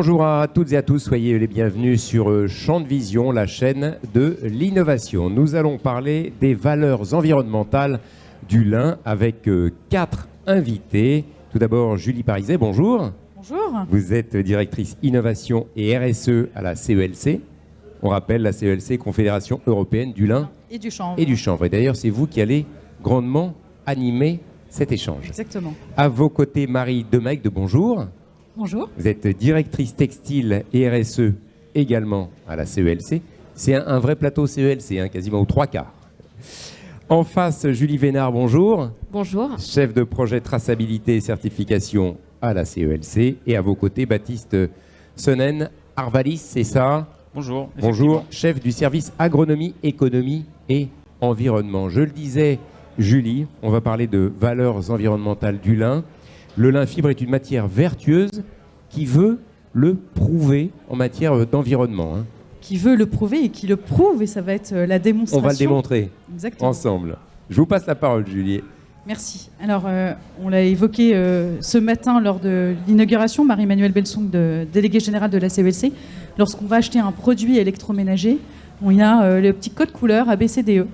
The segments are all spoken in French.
Bonjour à toutes et à tous, soyez les bienvenus sur Champ de Vision, la chaîne de l'innovation. Nous allons parler des valeurs environnementales du lin avec 4 invités. Tout d'abord, Julie Pariset, bonjour. Bonjour. Vous êtes directrice innovation et RSE à la CELC. On rappelle la CELC, Confédération européenne du lin et du chanvre. Et d'ailleurs, c'est vous qui allez grandement animer cet échange. Exactement. À vos côtés, Marie Demecq, bonjour. Bonjour. Vous êtes directrice textile et RSE également à la CELC. C'est un vrai plateau CELC, quasiment aux 3/4. En face, Julie Vénard, bonjour. Bonjour. Chef de projet traçabilité et certification à la CELC. Et à vos côtés, Baptiste Sonnen Arvalis, c'est ça? Bonjour. Bonjour, chef du service agronomie, économie et environnement. Je le disais, Julie, on va parler de valeurs environnementales du lin. Le lin fibre est une matière vertueuse qui veut le prouver en matière d'environnement. Qui veut le prouver et qui le prouve, et ça va être la démonstration. On va le démontrer. Exactement. Ensemble. Je vous passe la parole, Julie. Merci. Alors, on l'a évoqué ce matin lors de l'inauguration, Marie-Emmanuelle Belsong, déléguée générale de la CELC. Lorsqu'on va acheter un produit électroménager, il y a le petit code couleur ABCDE.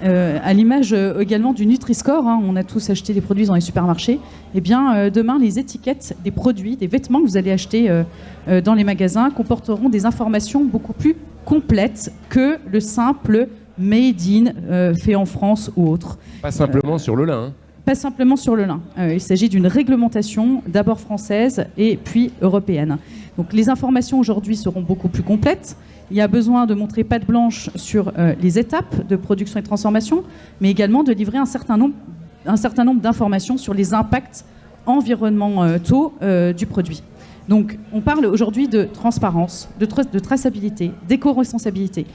À l'image également du Nutri-Score, on a tous acheté des produits dans les supermarchés. Eh bien, demain, les étiquettes des produits, des vêtements que vous allez acheter dans les magasins comporteront des informations beaucoup plus complètes que le simple made in, fait en France ou autre. Pas simplement sur le lin. Pas simplement sur le lin. Il s'agit d'une réglementation d'abord française et puis européenne. Donc les informations aujourd'hui seront beaucoup plus complètes. Il y a besoin de montrer patte blanche sur les étapes de production et de transformation, mais également de livrer un certain nombre d'informations sur les impacts environnementaux du produit. Donc on parle aujourd'hui de transparence, de traçabilité, d'éco-responsabilité.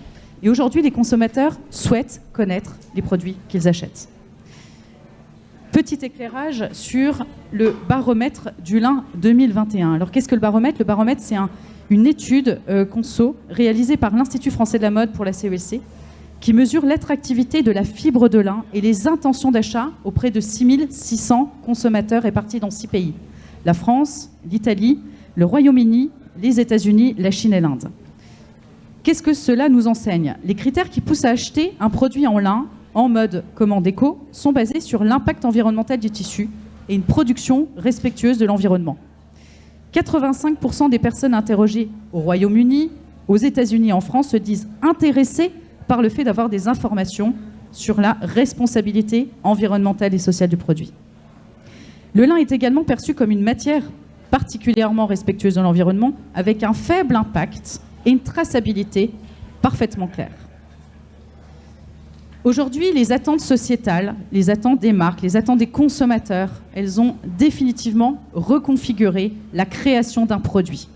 Et aujourd'hui, les consommateurs souhaitent connaître les produits qu'ils achètent. Petit éclairage sur le baromètre du lin 2021. Alors qu'est-ce que le baromètre? Le baromètre, c'est une étude conso réalisée par l'Institut français de la mode pour la CELC qui mesure l'attractivité de la fibre de lin et les intentions d'achat auprès de 6600 consommateurs répartis dans 6 pays. La France, l'Italie, le Royaume-Uni, les États-Unis, la Chine et l'Inde. Qu'est-ce que cela nous enseigne? Les critères qui poussent à acheter un produit en lin en mode commande éco sont basés sur l'impact environnemental du tissu et une production respectueuse de l'environnement. 85% des personnes interrogées au Royaume-Uni, aux États-Unis et en France se disent intéressées par le fait d'avoir des informations sur la responsabilité environnementale et sociale du produit. Le lin est également perçu comme une matière particulièrement respectueuse de l'environnement avec un faible impact et une traçabilité parfaitement claire. Aujourd'hui, les attentes sociétales, les attentes des marques, les attentes des consommateurs, elles ont définitivement reconfiguré la création d'un produit.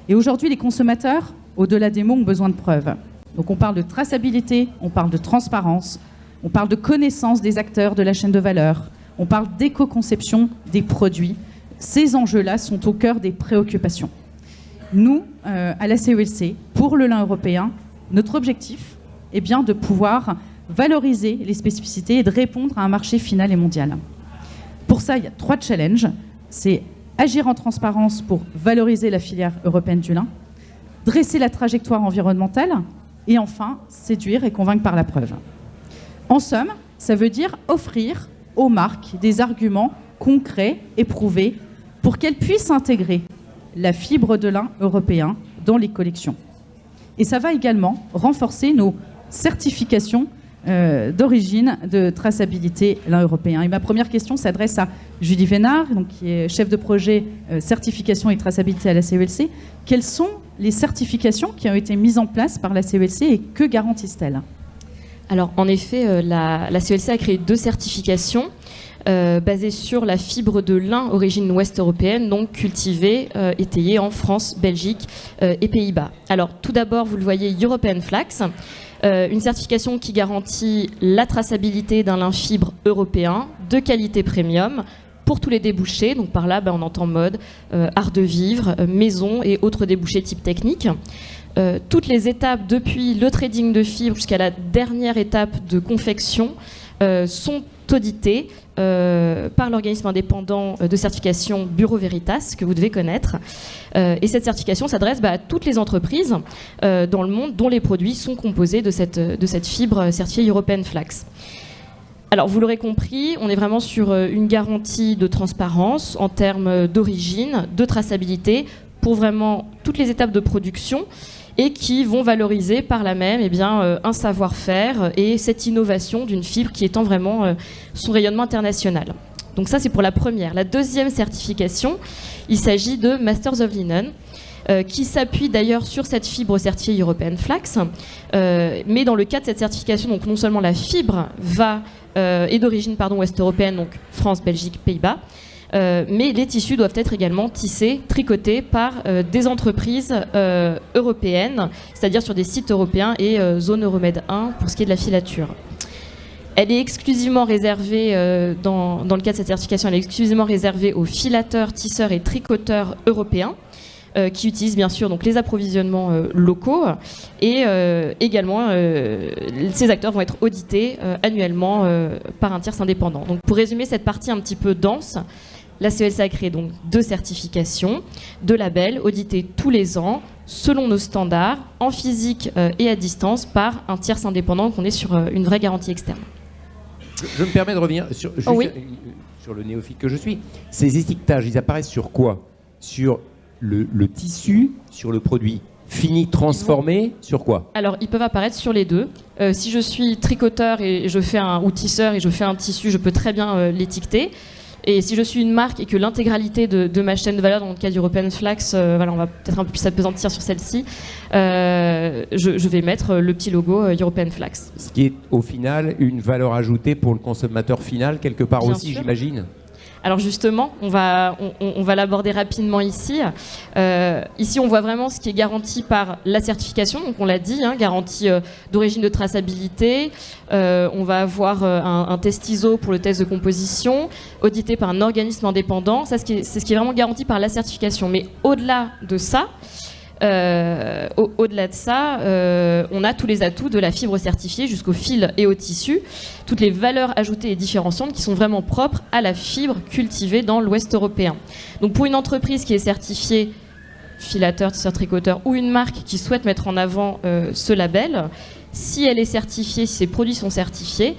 Et aujourd'hui, les consommateurs, au-delà des mots, ont besoin de preuves. Donc on parle de traçabilité, on parle de transparence, on parle de connaissance des acteurs de la chaîne de valeur, on parle d'éco-conception des produits. Ces enjeux-là sont au cœur des préoccupations. Nous, à la CELC, pour le lin européen, notre objectif est bien de pouvoir valoriser les spécificités et de répondre à un marché final et mondial. Pour ça, il y a 3 challenges. C'est agir en transparence pour valoriser la filière européenne du lin, dresser la trajectoire environnementale et enfin, séduire et convaincre par la preuve. En somme, ça veut dire offrir aux marques des arguments concrets et prouvés pour qu'elles puissent intégrer la fibre de lin européen dans les collections. Et ça va également renforcer nos certifications d'origine de traçabilité lin européen. Et ma première question s'adresse à Julie Vénard, qui est chef de projet certification et traçabilité à la CELC. Quelles sont les certifications qui ont été mises en place par la CELC et que garantissent-elles? Alors, en effet, la CELC a créé 2 certifications basées sur la fibre de lin origine ouest européenne, donc cultivée, étayée en France, Belgique et Pays-Bas. Alors, tout d'abord, vous le voyez, European Flax, une certification qui garantit la traçabilité d'un lin fibre européen de qualité premium pour tous les débouchés. Donc par là, on entend mode, art de vivre, maison et autres débouchés type technique. Toutes les étapes depuis le trading de fibres jusqu'à la dernière étape de confection sont audités par l'organisme indépendant de certification Bureau Veritas, que vous devez connaître. Et cette certification s'adresse à toutes les entreprises dans le monde dont les produits sont composés de cette fibre certifiée European Flax. Alors, vous l'aurez compris, on est vraiment sur une garantie de transparence en termes d'origine, de traçabilité, pour vraiment toutes les étapes de production, et qui vont valoriser par là même un savoir-faire et cette innovation d'une fibre qui étend vraiment son rayonnement international. Donc ça, c'est pour la première. La deuxième certification, il s'agit de Masters of Linen, qui s'appuie d'ailleurs sur cette fibre certifiée European Flax. Mais dans le cas de cette certification, donc non seulement la fibre est d'origine ouest-européenne, donc France, Belgique, Pays-Bas, mais les tissus doivent être également tissés, tricotés par des entreprises européennes, c'est-à-dire sur des sites européens et zone Euromed 1 pour ce qui est de la filature. Elle est exclusivement réservée, dans le cas de cette certification, elle est exclusivement réservée aux filateurs, tisseurs et tricoteurs européens, qui utilisent bien sûr donc les approvisionnements locaux, et également ces acteurs vont être audités annuellement par un tierce indépendant. Donc pour résumer cette partie un petit peu dense, la CELSA a créé donc 2 certifications, 2 labels audités tous les ans selon nos standards, en physique et à distance par un tierce indépendant, donc on est sur une vraie garantie externe. Je me permets de revenir sur le néophyte que je suis. Ces étiquetages, ils apparaissent sur quoi? Sur le tissu, sur le produit fini, transformé, sur quoi? Alors, ils peuvent apparaître sur les deux. Si je suis tricoteur ou tisseur et je fais un tissu, je peux très bien l'étiqueter. Et si je suis une marque et que l'intégralité de ma chaîne de valeur, dans le cas du European Flax, on va peut-être un peu plus s'appesantir sur celle-ci, je vais mettre le petit logo European Flax. Ce qui est au final une valeur ajoutée pour le consommateur final, quelque part bien aussi, sûr. J'imagine. Alors justement, on va l'aborder rapidement ici. Ici, on voit vraiment ce qui est garanti par la certification. Donc on l'a dit, garantie d'origine de traçabilité. On va avoir un test ISO pour le test de composition, audité par un organisme indépendant. Ça, c'est ce qui est vraiment garanti par la certification. Mais au-delà de ça, on a tous les atouts de la fibre certifiée jusqu'au fil et au tissu, toutes les valeurs ajoutées et différenciantes qui sont vraiment propres à la fibre cultivée dans l'Ouest européen. Donc pour une entreprise qui est certifiée filateur, tisseur, tricoteur, ou une marque qui souhaite mettre en avant ce label, si elle est certifiée, si ses produits sont certifiés,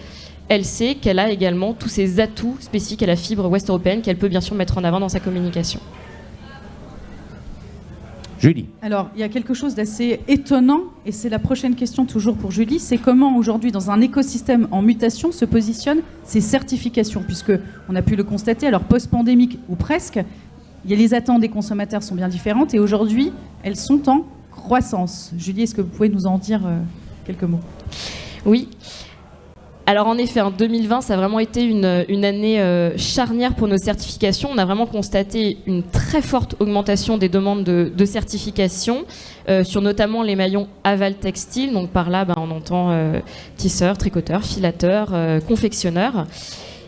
elle sait qu'elle a également tous ces atouts spécifiques à la fibre ouest européenne qu'elle peut bien sûr mettre en avant dans sa communication. Julie. Alors, il y a quelque chose d'assez étonnant, et c'est la prochaine question toujours pour Julie, c'est comment aujourd'hui, dans un écosystème en mutation, se positionnent ces certifications, puisque on a pu le constater, alors post-pandémique ou presque, les attentes des consommateurs sont bien différentes, et aujourd'hui, elles sont en croissance. Julie, est-ce que vous pouvez nous en dire quelques mots? Oui. Alors en effet, en 2020, ça a vraiment été une année charnière pour nos certifications. On a vraiment constaté une très forte augmentation des demandes de certification sur notamment les maillons aval textile. Donc par là, on entend tisseur, tricoteur, filateur, confectionneur.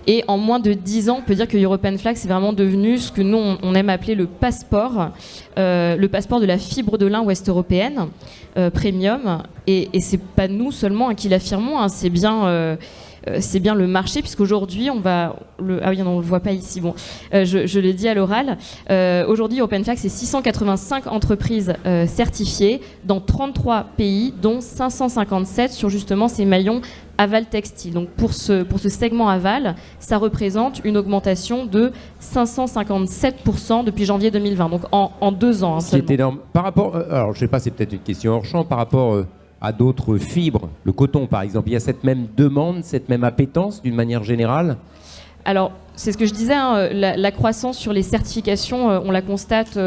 Et en moins de 10 ans, on peut dire que European Flax est vraiment devenu ce que nous, on aime appeler le passeport de la fibre de lin ouest européenne, premium. Et c'est pas nous seulement qui l'affirmons, c'est bien le marché, puisqu'aujourd'hui, on le voit pas ici, je l'ai dit à l'oral. Aujourd'hui, European Flax, c'est 685 entreprises certifiées dans 33 pays, dont 557 sur justement ces maillons aval textile. Donc pour ce segment aval, ça représente une augmentation de 557% depuis janvier 2020, donc en 2 ans. C'est énorme. Par rapport, alors je sais pas, c'est peut-être une question hors champ, par rapport à d'autres fibres, le coton par exemple, il y a cette même demande, cette même appétence d'une manière générale? Alors, c'est ce que je disais, la croissance sur les certifications, on la constate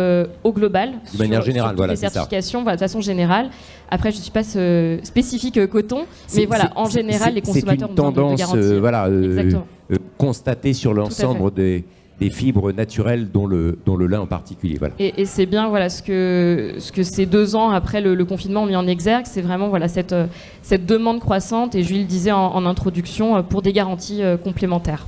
au global. De manière générale, sur les certifications, de façon générale. Après, je ne suis pas spécifique coton, mais en général, les consommateurs ont besoin de garanties. Constatée sur l'ensemble des fibres naturelles, dont le lin en particulier. Voilà. Et c'est bien ce que ces 2 ans après le confinement ont mis en exergue, c'est vraiment cette demande croissante, et Jules le disait en introduction, pour des garanties complémentaires.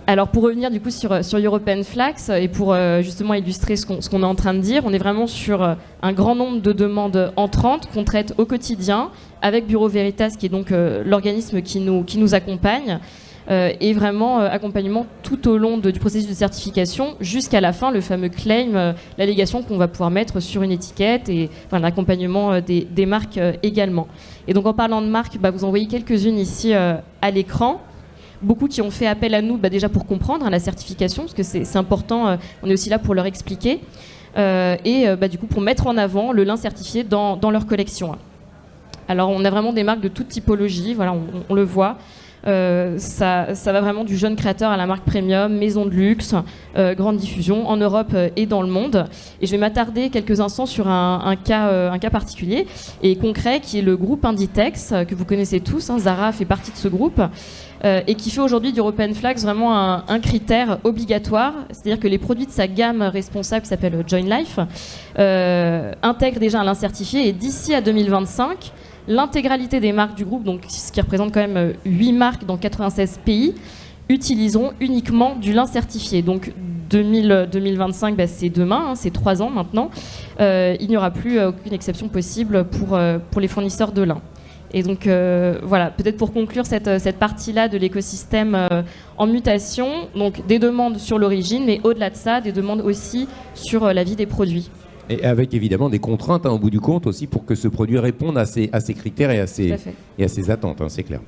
Alors pour revenir du coup sur European Flax et pour justement illustrer ce qu'on est en train de dire, on est vraiment sur un grand nombre de demandes entrantes qu'on traite au quotidien avec Bureau Veritas qui est donc l'organisme qui nous accompagne et vraiment accompagnement tout au long du processus de certification jusqu'à la fin, le fameux claim, l'allégation qu'on va pouvoir mettre sur une étiquette et enfin, l'accompagnement des marques également. Et donc en parlant de marques, vous en voyez quelques-unes ici à l'écran. Beaucoup qui ont fait appel à nous déjà pour comprendre la certification, parce que c'est important, on est aussi là pour leur expliquer, et du coup pour mettre en avant le lin certifié dans leur collection. Alors on a vraiment des marques de toute typologie, voilà, on le voit. Ça va vraiment du jeune créateur à la marque premium, maison de luxe, grande diffusion en Europe et dans le monde. Et je vais m'attarder quelques instants sur un cas particulier et concret qui est le groupe Inditex, que vous connaissez tous. Zara fait partie de ce groupe et qui fait aujourd'hui du European Flax vraiment un critère obligatoire. C'est-à-dire que les produits de sa gamme responsable qui s'appelle Join Life intègrent déjà un lin certifié et d'ici à 2025, l'intégralité des marques du groupe, donc ce qui représente quand même 8 marques dans 96 pays, utiliseront uniquement du lin certifié. Donc 2025, c'est demain, c'est 3 ans maintenant. Il n'y aura plus aucune exception possible pour les fournisseurs de lin. Et donc voilà, peut-être pour conclure cette partie-là de l'écosystème en mutation, donc des demandes sur l'origine, mais au-delà de ça, des demandes aussi sur la vie des produits. Et avec évidemment des contraintes au bout du compte aussi pour que ce produit réponde à ces critères et à ces attentes, c'est clair.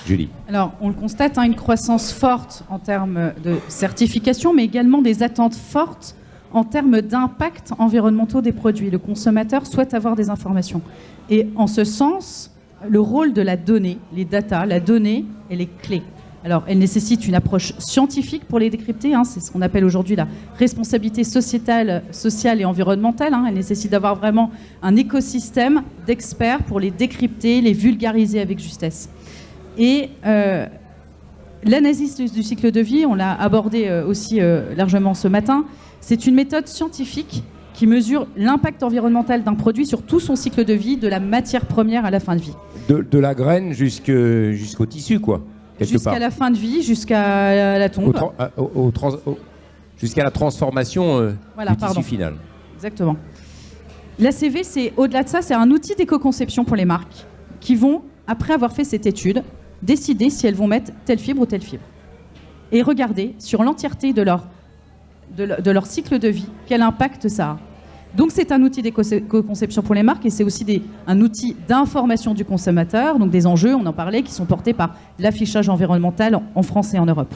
Julie. Alors on le constate, une croissance forte en termes de certification, mais également des attentes fortes en termes d'impact environnementaux des produits. Le consommateur souhaite avoir des informations. Et en ce sens, le rôle de la donnée, les data, la donnée, elle est clé. Alors, elle nécessite une approche scientifique pour les décrypter. C'est ce qu'on appelle aujourd'hui la responsabilité sociétale, sociale et environnementale. Elle nécessite d'avoir vraiment un écosystème d'experts pour les décrypter, les vulgariser avec justesse. Et l'analyse du cycle de vie, on l'a abordé aussi largement ce matin, c'est une méthode scientifique qui mesure l'impact environnemental d'un produit sur tout son cycle de vie, de la matière première à la fin de vie. De la graine jusqu'au tissu, quoi. Jusqu'à la fin de vie, jusqu'à la tombe. Jusqu'à la transformation du tissu final. Exactement. L'ACV, c'est au-delà de ça, c'est un outil d'éco-conception pour les marques qui vont, après avoir fait cette étude, décider si elles vont mettre telle fibre ou telle fibre. Et regarder sur l'entièreté de leur cycle de vie quel impact ça a. Donc c'est un outil d'éco-conception pour les marques et c'est aussi un outil d'information du consommateur, donc des enjeux, on en parlait, qui sont portés par l'affichage environnemental en France et en Europe.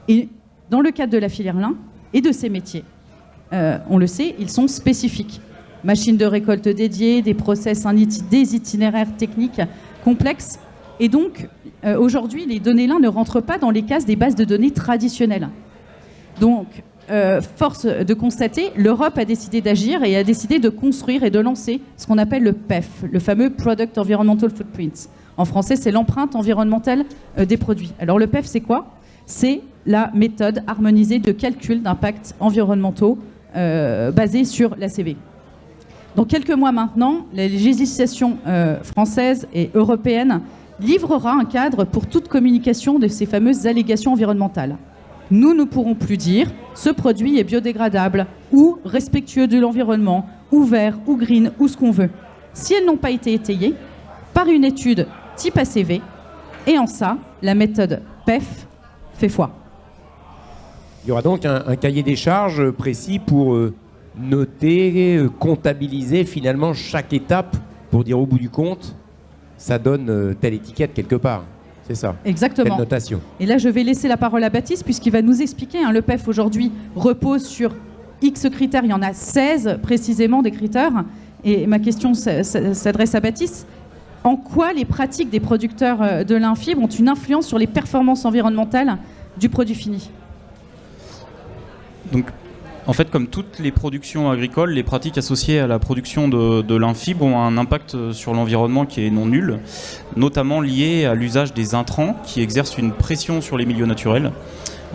Et dans le cadre de la filière lin et de ces métiers, on le sait, ils sont spécifiques. Machines de récolte dédiées, des process, des itinéraires techniques complexes. Et donc aujourd'hui, les données lin ne rentrent pas dans les cases des bases de données traditionnelles. Donc, force de constater, l'Europe a décidé d'agir et a décidé de construire et de lancer ce qu'on appelle le PEF, le fameux Product Environmental Footprint. En français, c'est l'empreinte environnementale des produits. Alors le PEF, c'est quoi? C'est la méthode harmonisée de calcul d'impacts environnementaux basée sur l'ACV. Dans quelques mois maintenant, la législation française et européenne livrera un cadre pour toute communication de ces fameuses allégations environnementales. Nous ne pourrons plus dire ce produit est biodégradable ou respectueux de l'environnement ou vert ou green ou ce qu'on veut si elles n'ont pas été étayées par une étude type ACV et en ça, la méthode PEF fait foi. Il y aura donc un cahier des charges précis pour noter, comptabiliser finalement chaque étape pour dire au bout du compte, ça donne telle étiquette quelque part. C'est ça. Exactement. Telle notation. Et là, je vais laisser la parole à Baptiste puisqu'il va nous expliquer. Le PEF aujourd'hui repose sur X critères. Il y en a 16 précisément des critères. Et ma question s'adresse à Baptiste. En quoi les pratiques des producteurs de lin fibre ont une influence sur les performances environnementales du produit fini? Donc, en fait, comme toutes les productions agricoles, les pratiques associées à la production de lin fibre ont un impact sur l'environnement qui est non nul, notamment lié à l'usage des intrants qui exercent une pression sur les milieux naturels.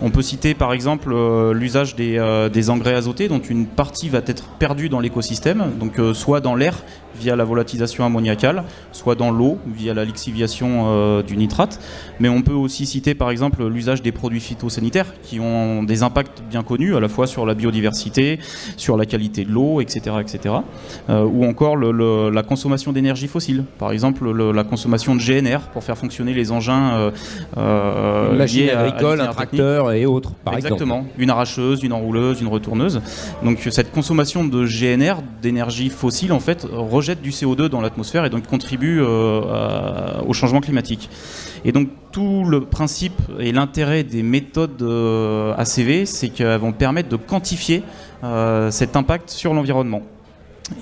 On peut citer par exemple l'usage des engrais azotés dont une partie va être perdue dans l'écosystème, donc soit dans l'air via la volatilisation ammoniacale, soit dans l'eau via la lixiviation du nitrate, mais on peut aussi citer par exemple l'usage des produits phytosanitaires qui ont des impacts bien connus à la fois sur la biodiversité, sur la qualité de l'eau, etc. Ou encore la consommation d'énergie fossile, par exemple la consommation de GNR pour faire fonctionner les engins une machine agricole, un tracteur et autres, par Exactement, exemple. Une arracheuse, une enrouleuse, une retourneuse. Donc cette consommation de GNR, d'énergie fossile, en fait, rejette du CO2 dans l'atmosphère et donc contribue au changement climatique. Et donc tout le principe et l'intérêt des méthodes ACV, c'est qu'elles vont permettre de quantifier cet impact sur l'environnement.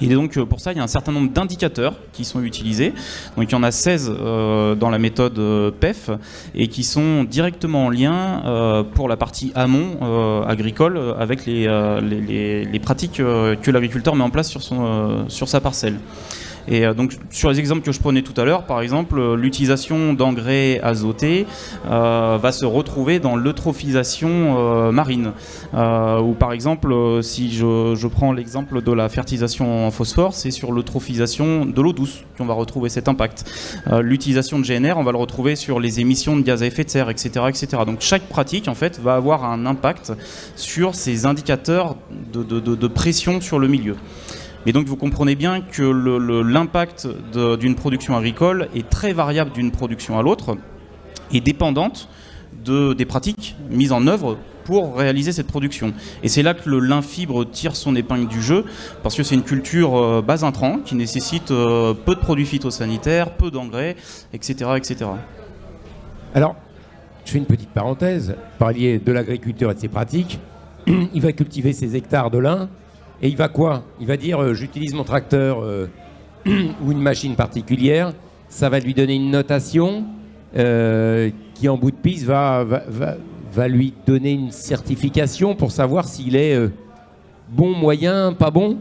Et donc pour ça, il y a un certain nombre d'indicateurs qui sont utilisés. Donc il y en a 16 dans la méthode PEF et qui sont directement en lien pour la partie amont agricole avec les pratiques que l'agriculteur met en place sur sa parcelle. Et donc sur les exemples que je prenais tout à l'heure, par exemple, l'utilisation d'engrais azotés va se retrouver dans l'eutrophisation marine. Ou par exemple, si je prends l'exemple de la fertilisation en phosphore, c'est sur l'eutrophisation de l'eau douce qu'on va retrouver cet impact. L'utilisation de GNR, on va le retrouver sur les émissions de gaz à effet de serre, etc., etc. Donc chaque pratique, en fait, va avoir un impact sur ces indicateurs de pression sur le milieu. Et donc vous comprenez bien que l'impact d'une production agricole est très variable d'une production à l'autre et dépendante des pratiques mises en œuvre pour réaliser cette production. Et c'est là que le lin fibre tire son épingle du jeu, parce que c'est une culture bas intrant qui nécessite peu de produits phytosanitaires, peu d'engrais, etc., etc. Alors, je fais une petite parenthèse. Vous parliez de l'agriculteur et de ses pratiques. Il va cultiver ses hectares de lin. Et il va quoi? Il va dire j'utilise mon tracteur ou une machine particulière. Ça va lui donner une notation qui, en bout de piste, va lui donner une certification pour savoir s'il est bon, moyen, pas bon,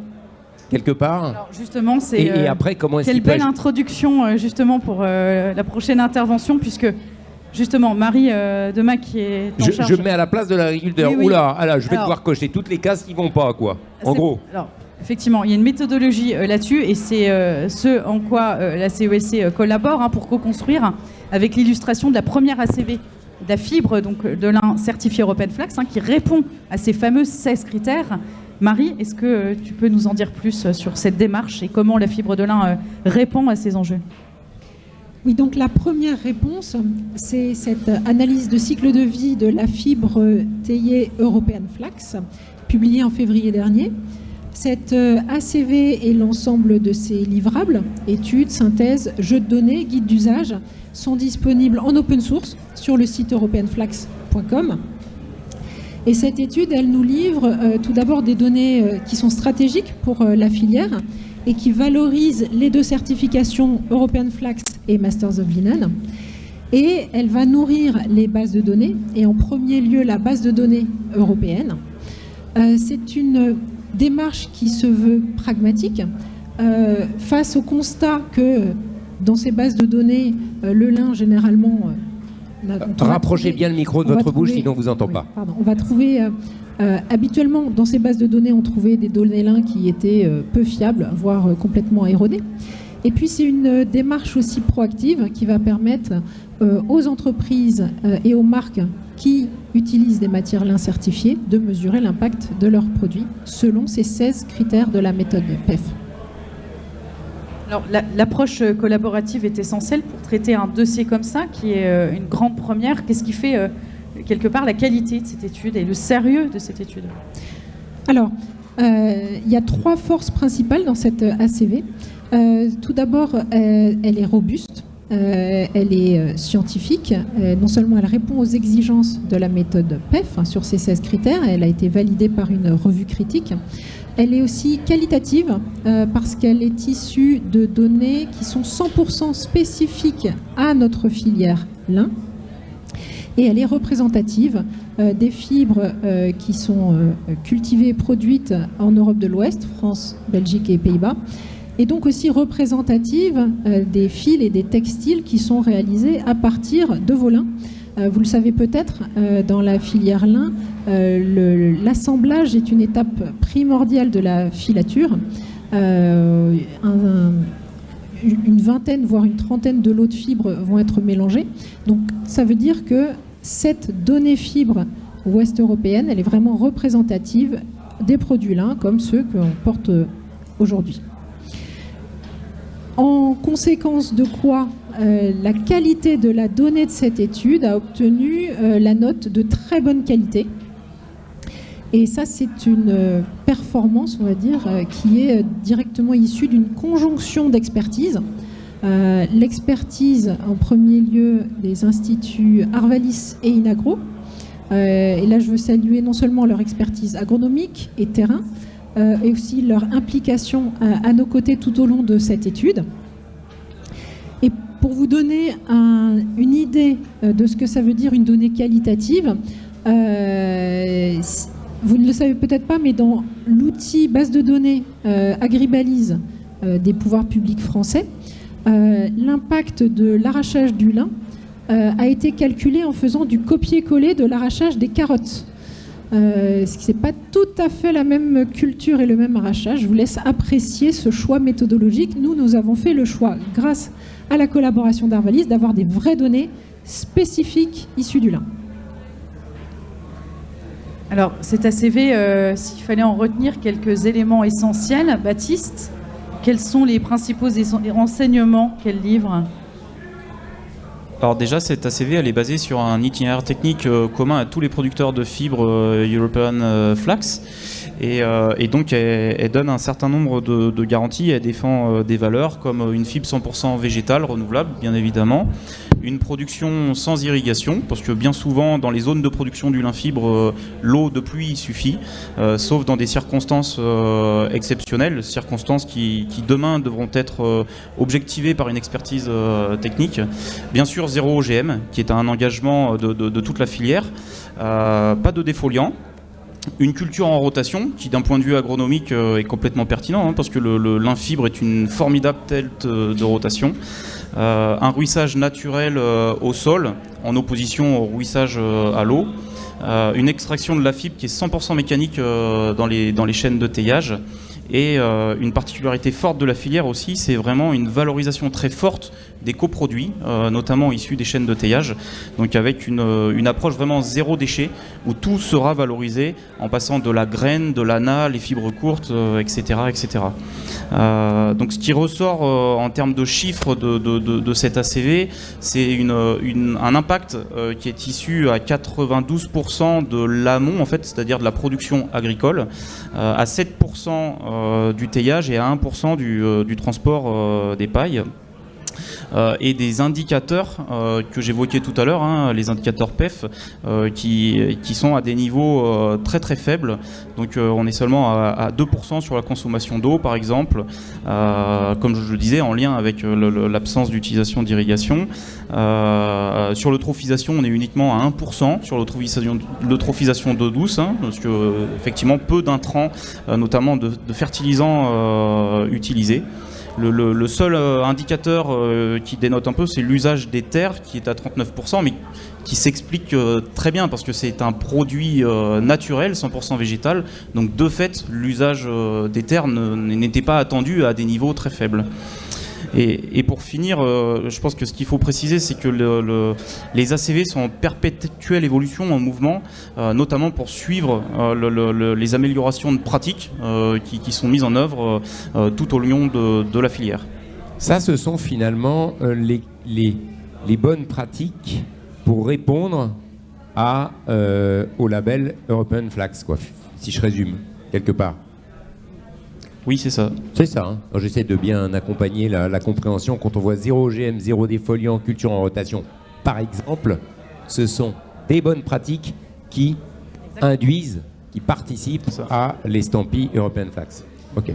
quelque part. Alors justement, c'est et après, comment est-ce quelle qu'il peut belle introduction justement pour la prochaine intervention, puisque justement, Marie Demain qui est en charge... Je me mets à la place de l'agriculteur. Oui, oui. Oula, alors, je vais devoir cocher toutes les cases qui vont pas, quoi. En gros. Alors, effectivement, il y a une méthodologie là-dessus, et c'est ce en quoi la CESC collabore pour co-construire avec l'illustration de la première ACV, de la fibre donc, de lin certifié European Flax, qui répond à ces fameux 16 critères. Marie, est-ce que tu peux nous en dire plus sur cette démarche et comment la fibre de lin répond à ces enjeux ? Oui, donc la première réponse, c'est cette analyse de cycle de vie de la fibre taillée European Flax, publiée en février dernier. Cette ACV et l'ensemble de ses livrables, études, synthèses, jeux de données, guides d'usage, sont disponibles en open source sur le site europeanflax.com. Et cette étude, elle nous livre tout d'abord des données qui sont stratégiques pour la filière et qui valorisent les deux certifications European Flax et Masters of Linen. Et elle va nourrir les bases de données, et en premier lieu la base de données européenne. C'est une démarche qui se veut pragmatique face au constat que dans ces bases de données, le lin généralement... Rapprochez bien le micro de votre bouche, sinon on ne vous entend pas. Pardon, on va trouver... habituellement, dans ces bases de données, on trouvait des données lin qui étaient peu fiables, voire complètement erronées. Et puis, c'est une démarche aussi proactive qui va permettre aux entreprises et aux marques qui utilisent des matières lin certifiées de mesurer l'impact de leurs produits selon ces 16 critères de la méthode PEF. Alors, l'approche collaborative est essentielle pour traiter un dossier comme ça, qui est une grande première. Qu'est-ce qui fait, quelque part, la qualité de cette étude et le sérieux de cette étude ? Alors, il y a 3 forces principales dans cette ACV. Tout d'abord, elle est robuste, elle est scientifique. Non seulement elle répond aux exigences de la méthode PEF sur ces 16 critères, elle a été validée par une revue critique. Elle est aussi qualitative parce qu'elle est issue de données qui sont 100% spécifiques à notre filière lin. Et elle est représentative des fibres qui sont cultivées et produites en Europe de l'Ouest, France, Belgique et Pays-Bas. Et donc aussi représentative des fils et des textiles qui sont réalisés à partir de vos lins. Vous le savez peut-être, dans la filière lin, l'assemblage est une étape primordiale de la filature. une vingtaine, voire une trentaine de lots de fibres vont être mélangés. Donc ça veut dire que cette donnée fibre ouest européenne, elle est vraiment représentative des produits lin comme ceux qu'on porte aujourd'hui. En conséquence de quoi, la qualité de la donnée de cette étude a obtenu la note de très bonne qualité. Et ça, c'est une performance, on va dire, qui est directement issue d'une conjonction d'expertise. L'expertise, en premier lieu, des instituts Arvalis et Inagro. Et là, je veux saluer non seulement leur expertise agronomique et terrain, et aussi leur implication à nos côtés tout au long de cette étude. Et pour vous donner une idée de ce que ça veut dire une donnée qualitative, vous ne le savez peut-être pas, mais dans l'outil base de données Agribalise des pouvoirs publics français, l'impact de l'arrachage du lin a été calculé en faisant du copier-coller de l'arrachage des carottes. Ce qui n'est pas tout à fait la même culture et le même arrachage. Je vous laisse apprécier ce choix méthodologique. Nous avons fait le choix, grâce à la collaboration d'Arvalis, d'avoir des vraies données spécifiques issues du lin. Alors, cet ACV, s'il fallait en retenir quelques éléments essentiels, Baptiste, quels sont les principaux enseignements qu'elle livre ? Alors déjà, cette ACV, elle est basée sur un itinéraire technique commun à tous les producteurs de fibres European Flax. Et donc, elle donne un certain nombre de garanties. Elle défend des valeurs comme une fibre 100% végétale, renouvelable, bien évidemment. Une production sans irrigation, parce que bien souvent, dans les zones de production du lin fibre, l'eau de pluie suffit, sauf dans des circonstances exceptionnelles, circonstances qui demain devront être objectivées par une expertise technique. Bien sûr, zéro OGM, qui est un engagement de toute la filière. Pas de défoliant. Une culture en rotation, qui d'un point de vue agronomique est complètement pertinent, parce que le lin fibre est une formidable tête de rotation. Un ruissage naturel au sol, en opposition au ruissage à l'eau. Une extraction de la fibre qui est 100% mécanique dans les chaînes de teillage. Et une particularité forte de la filière aussi, c'est vraiment une valorisation très forte des coproduits, notamment issus des chaînes de teillage, donc avec une approche vraiment zéro déchet, où tout sera valorisé en passant de la graine, de l'ana, les fibres courtes, etc. etc. Donc ce qui ressort en termes de chiffres de cet ACV, c'est un impact qui est issu à 92% de l'amont, en fait, c'est-à-dire de la production agricole, à 7% du teillage et à 1% du transport des pailles. Et des indicateurs que j'évoquais tout à l'heure, les indicateurs PEF, qui sont à des niveaux très très faibles. Donc on est seulement à 2% sur la consommation d'eau, par exemple, comme je le disais, en lien avec l'absence d'utilisation d'irrigation. Sur l'eutrophisation, on est uniquement à 1% sur l'eutrophisation d'eau douce, parce que effectivement peu d'intrants, notamment de fertilisants utilisés. Le seul indicateur qui dénote un peu, c'est l'usage des terres qui est à 39%, mais qui s'explique très bien parce que c'est un produit naturel, 100% végétal. Donc de fait, l'usage des terres n'était pas attendu à des niveaux très faibles. Et pour finir, je pense que ce qu'il faut préciser, c'est que les ACV sont en perpétuelle évolution, en mouvement, notamment pour suivre les améliorations de pratiques qui sont mises en œuvre tout au long de la filière. Ça, ce sont finalement les bonnes pratiques pour répondre au label European Flax, quoi, si je résume, quelque part. Oui, c'est ça. C'est ça. J'essaie de bien accompagner la compréhension. Quand on voit 0 OGM, 0 défoliant, culture en rotation, par exemple, ce sont des bonnes pratiques qui induisent, qui participent à l'estampille European Flax. Ok.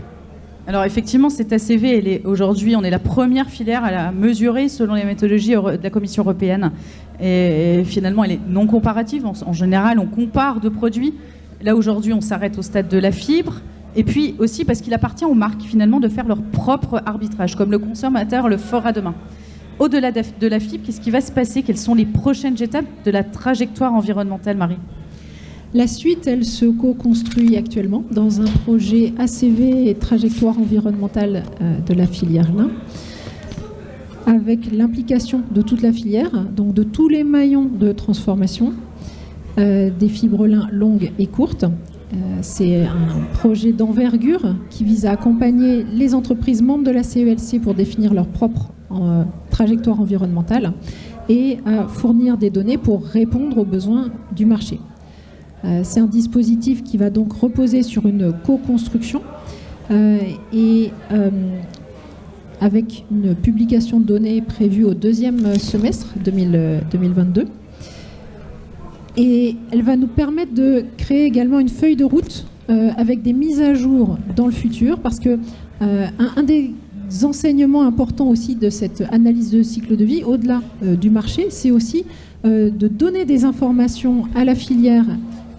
Alors effectivement, cette ACV, aujourd'hui, on est la première filière à la mesurer selon les méthodologies de la Commission européenne. Et finalement, elle est non comparative. En général, on compare deux produits. Là, aujourd'hui, on s'arrête au stade de la fibre. Et puis aussi parce qu'il appartient aux marques finalement de faire leur propre arbitrage, comme le consommateur le fera demain. Au-delà de la fibre, qu'est-ce qui va se passer? Quelles sont les prochaines étapes de la trajectoire environnementale, Marie? La suite, elle se co-construit actuellement dans un projet ACV et trajectoire environnementale de la filière lin, avec l'implication de toute la filière, donc de tous les maillons de transformation, des fibres lin longues et courtes. C'est un projet d'envergure qui vise à accompagner les entreprises membres de la CELC pour définir leur propre trajectoire environnementale et à fournir des données pour répondre aux besoins du marché. C'est un dispositif qui va donc reposer sur une co-construction et avec une publication de données prévue au deuxième semestre 2022. Et elle va nous permettre de créer également une feuille de route avec des mises à jour dans le futur, parce que un des enseignements importants aussi de cette analyse de cycle de vie, au-delà du marché, c'est aussi de donner des informations à la filière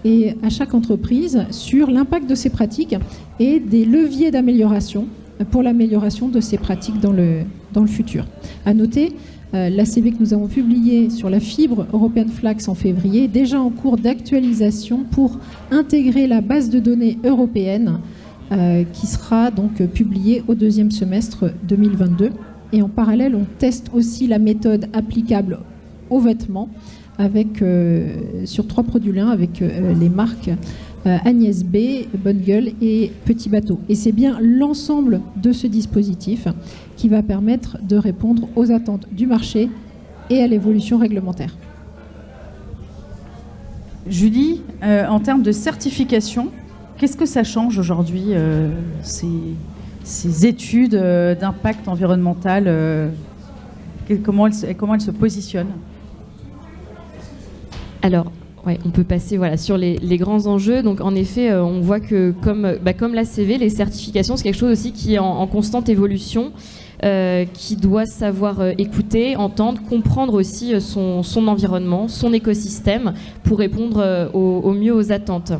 et à chaque entreprise sur l'impact de ces pratiques et des leviers d'amélioration pour l'amélioration de ces pratiques dans le futur. À noter, l'ACV que nous avons publié sur la fibre European Flax en février est déjà en cours d'actualisation pour intégrer la base de données européenne qui sera donc publiée au deuxième semestre 2022. Et en parallèle, on teste aussi la méthode applicable aux vêtements avec, sur 3 produits lin avec les marques Agnès B, Bonne Gueule et Petit Bateau. Et c'est bien l'ensemble de ce dispositif qui va permettre de répondre aux attentes du marché et à l'évolution réglementaire. Julie, en termes de certification, qu'est-ce que ça change aujourd'hui, ces études d'impact environnemental comment elles se positionnent? Alors, ouais, on peut passer sur les grands enjeux. Donc, en effet, on voit que comme l'ACV, les certifications, c'est quelque chose aussi qui est en constante évolution, qui doit savoir écouter, entendre, comprendre aussi son environnement, son écosystème, pour répondre au mieux aux attentes.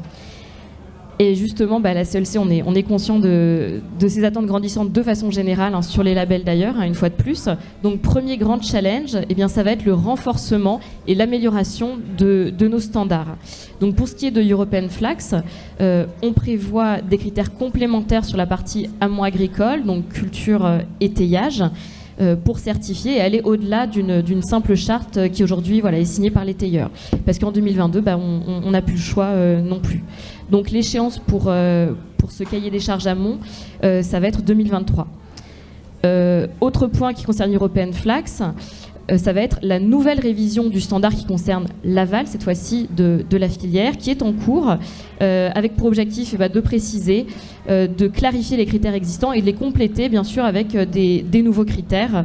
Et justement, la CELC, on est conscient de ces attentes grandissantes de façon générale, sur les labels d'ailleurs, une fois de plus. Donc, premier grand challenge, ça va être le renforcement et l'amélioration de nos standards. Donc, pour ce qui est de European Flax, on prévoit des critères complémentaires sur la partie amont agricole, donc culture, étayage, pour certifier et aller au-delà d'une simple charte qui aujourd'hui est signée par les tailleurs. Parce qu'en 2022, on n'a plus le choix non plus. Donc l'échéance pour ce cahier des charges amont, ça va être 2023. Autre point qui concerne European Flax, ça va être la nouvelle révision du standard qui concerne l'aval, cette fois-ci de la filière, qui est en cours, avec pour objectif de préciser, de clarifier les critères existants et de les compléter, bien sûr, avec des nouveaux critères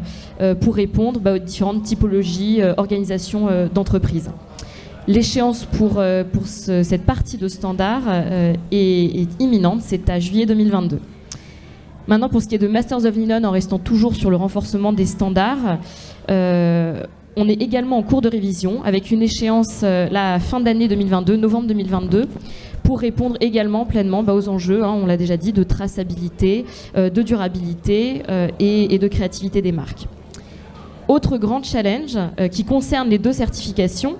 pour répondre aux différentes typologies, organisations d'entreprises. L'échéance pour cette partie de standard est imminente, c'est à juillet 2022. Maintenant, pour ce qui est de Masters of Linen, en restant toujours sur le renforcement des standards, on est également en cours de révision avec une échéance la fin d'année 2022, novembre 2022, pour répondre également pleinement aux enjeux, on l'a déjà dit, de traçabilité, de durabilité et de créativité des marques. Autre grand challenge qui concerne les 2 certifications,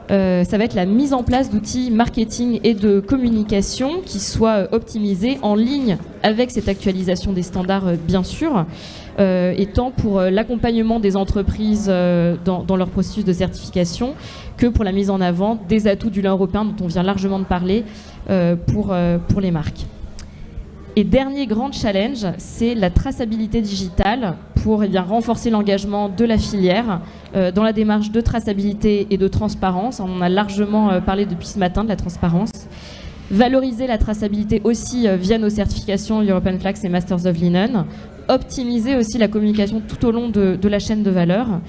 ça va être la mise en place d'outils marketing et de communication qui soient optimisés en ligne avec cette actualisation des standards, bien sûr, et tant pour l'accompagnement des entreprises dans leur processus de certification que pour la mise en avant des atouts du lin européen dont on vient largement de parler pour les marques. Et dernier grand challenge, c'est la traçabilité digitale pour renforcer l'engagement de la filière dans la démarche de traçabilité et de transparence. On en a largement parlé depuis ce matin de la transparence. Valoriser la traçabilité aussi via nos certifications European Flax et Masters of Linen. Optimiser aussi la communication tout au long de la chaîne de valeur.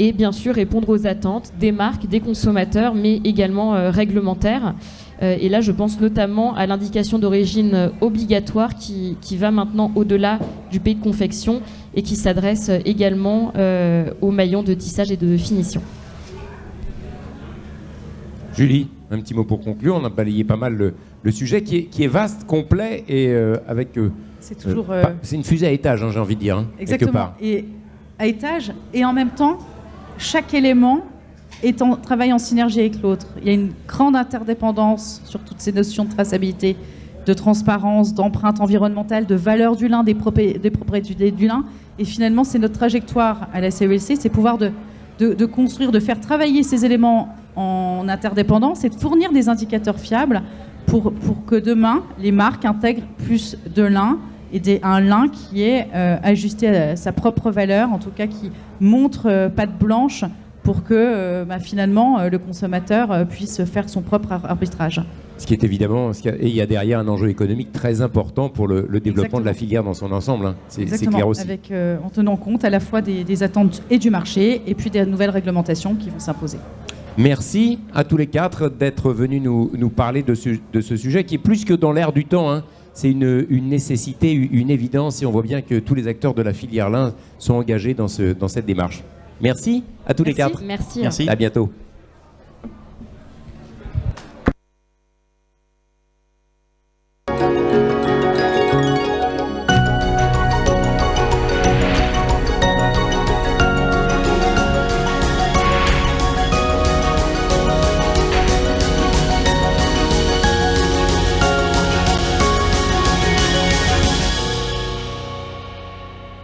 Et bien sûr répondre aux attentes des marques, des consommateurs, mais également réglementaires. Et là, je pense notamment à l'indication d'origine obligatoire qui va maintenant au-delà du pays de confection et qui s'adresse également aux maillons de tissage et de finition. Julie, un petit mot pour conclure. On a balayé pas mal le sujet qui est vaste, complet et avec... c'est toujours... c'est une fusée à étage, j'ai envie de dire, exactement. quelque part. Et à étage, et en même temps, chaque élément travaille en synergie avec l'autre. Il y a une grande interdépendance sur toutes ces notions de traçabilité, de transparence, d'empreinte environnementale, de valeur du lin, des propriétés du lin. Et finalement, c'est notre trajectoire à la CELC, c'est pouvoir de construire, de faire travailler ces éléments en interdépendance et de fournir des indicateurs fiables pour que demain, les marques intègrent plus de lin et un lin qui est ajusté à sa propre valeur, en tout cas qui montre patte blanche pour que finalement le consommateur puisse faire son propre arbitrage. Ce qui est évidemment, et il y a derrière un enjeu économique très important pour le développement de la filière dans son ensemble. Hein. C'est clair aussi. Avec, en tenant compte à la fois des attentes et du marché et puis des nouvelles réglementations qui vont s'imposer. Merci à tous les quatre d'être venus nous parler de ce sujet qui est plus que dans l'air du temps. Hein. C'est une nécessité, une évidence et on voit bien que tous les acteurs de la filière lin sont engagés dans cette démarche. Merci à tous les quatre. Merci. À bientôt.